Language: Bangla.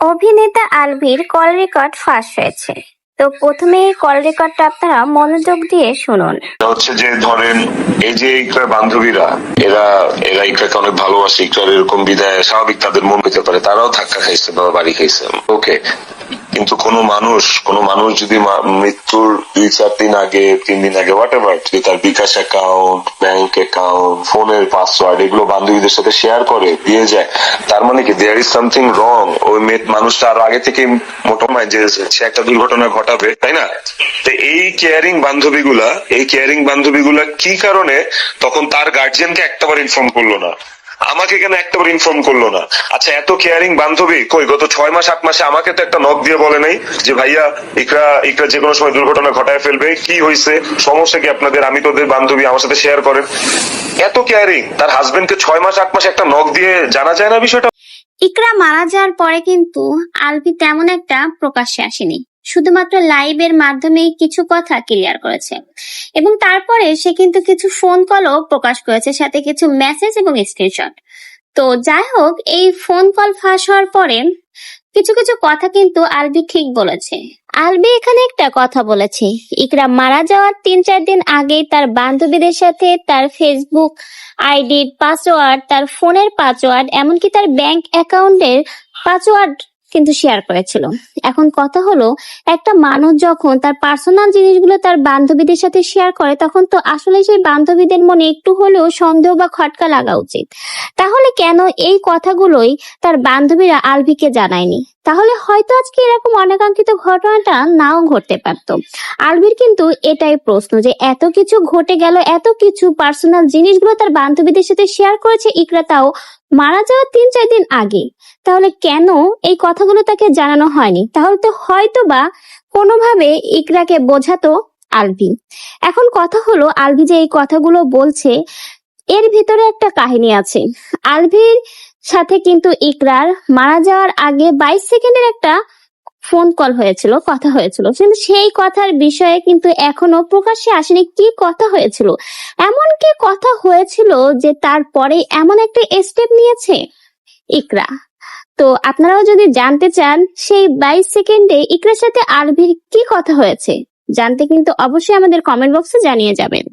অভিনেতা আলভির কল রেকর্ড ফাঁস হয়েছে। তো প্রথমে এই কল রেকর্ডটা আপনারা মনোযোগ দিয়ে শুনুন। হচ্ছে যে ধরেন এই যে ইকরার বান্ধবীরা এরা এরা ইকরাকে অনেক ভালোবাসে, ইকরার এরকম বিদায় স্বাভাবিক তাদের মন হতে পারে, তারাও ধাক্কা খাইছে বা বাড়ি খাইছে, ওকে। কিন্তু কোনো মানুষ যদি মৃত্যুর 2-4 দিন আগে 3 দিন আগে হোয়াট এভার যদি তার বিকাশ অ্যাকাউন্ট, ব্যাংক অ্যাকাউন্ট, ফোনের পাসওয়ার্ড এগুলো বান্ধবীদের সাথে শেয়ার করে দিয়ে যায়, তার মানে কি দেয়ার ইজ সামথিং রং। ওই মানুষটা আরো আগে থেকে মোটামুটি যে সে একটা দুর্ঘটনা ঘটাবে, তাই না? তো এই কেয়ারিং বান্ধবীগুলা কি কারণে তখন তার গার্জিয়ানকে একটাবার ইনফর্ম করলো না, আমাকে কেন একটাবার ইনফর্ম করলো না? আচ্ছা, এত কেয়ারিং বান্ধবী কই গত 6 মাস 8 মাসে আমাকে তো একটা নক দিয়ে বলে নাই যে ভাইয়া ইকরা যে কোনো সময় দুর্ঘটনা ঘটায় ফেলবে, কি হয়েছে, সমস্যা কি আপনাদের, আমি তোদের বান্ধবী, আমার সাথে শেয়ার করেন। এত কেয়ারিং তার হাজবেন্ডকে 6 মাস 8 মাসে একটা নক দিয়ে জানা যায় না বিষয়টা? ইকরা মারা যাওয়ার পরে কিন্তু আলভি তেমন একটা প্রকাশ্যে আসেনি, শুধুমাত্র লাইভের মাধ্যমেই কিছু কথা ক্লিয়ার করেছে এবং তারপরে সে কিন্তু কিছু ফোন কলও প্রকাশ করেছে, সাথে কিছু মেসেজ এবং স্ক্রিনশট। তো যাই হোক, এই ফোন কল ফাঁস হওয়ার পরে কিছু কিছু কথা কিন্তু আলভি ঠিক বলেছে। আলভি এখানে একটা কথা বলেছে, ইকরা মারা যাওয়ার 3-4 দিন আগেই তার বান্ধবীদের সাথে তার ফেসবুক আইডির পাসওয়ার্ড, তার ফোনের পাসওয়ার্ড, এমনকি তার ব্যাংক অ্যাকাউন্টের পাসওয়ার্ড কিন্তু শেয়ার করেছিল। এখন কথা হলো, একটা মানুষ যখন তার পার্সোনাল জিনিসগুলো তার বান্ধবীদের সাথে শেয়ার করে, তখন তো আসলে সেই বান্ধবীদের মনে একটু হলেও সন্দেহ বা খটকা লাগা উচিত। তাহলে কেন এই কথাগুলোই তার বান্ধবীরা আলভিকে জানায়নি? তাহলে হয়তো আজকে এরকম অনাকাঙ্ক্ষিত ঘটনাটা নাও ঘটতে পারত। আলভির কিন্তু এটাই প্রশ্ন যে এত কিছু ঘটে গেল, এত কিছু পার্সোনাল জিনিসগুলো তার বান্ধবীদের সাথে শেয়ার করেছে ইকরা, তাও মারা যাওয়ার 3-4 দিন আগে। তাহলে কেন এই কথাগুলো তাকে জানানো হয়নি? তাহলে তো হয়তো বা কোনোভাবে ইকরাকে বোঝাতো আলভি। এখন কথা হলো, আলভি যে এই কথাগুলো বলছে এর ভিতরে একটা কাহিনী আছে। আলভির সাথে কিন্তু ইকরার মারা যাওয়ার আগে 22 সেকেন্ডের একটা ফোন কল হয়েছিল, কথা হয়েছিল, কিন্তু সেই কথার বিষয়ে কিন্তু এখনো প্রকাশ্যে আসেনি কি কথা হয়েছিল। এমন কি কথা হয়েছিল যে তারপরে এমন একটা স্টেপ নিয়েছে ইকরা? তো আপনারাও যদি জানতে চান সেই 22 সেকেন্ডে ইকরার সাথে আলভির কি কথা হয়েছে, জানতে কিন্তু অবশ্যই আমাদের কমেন্ট বক্সে জানিয়ে যাবেন।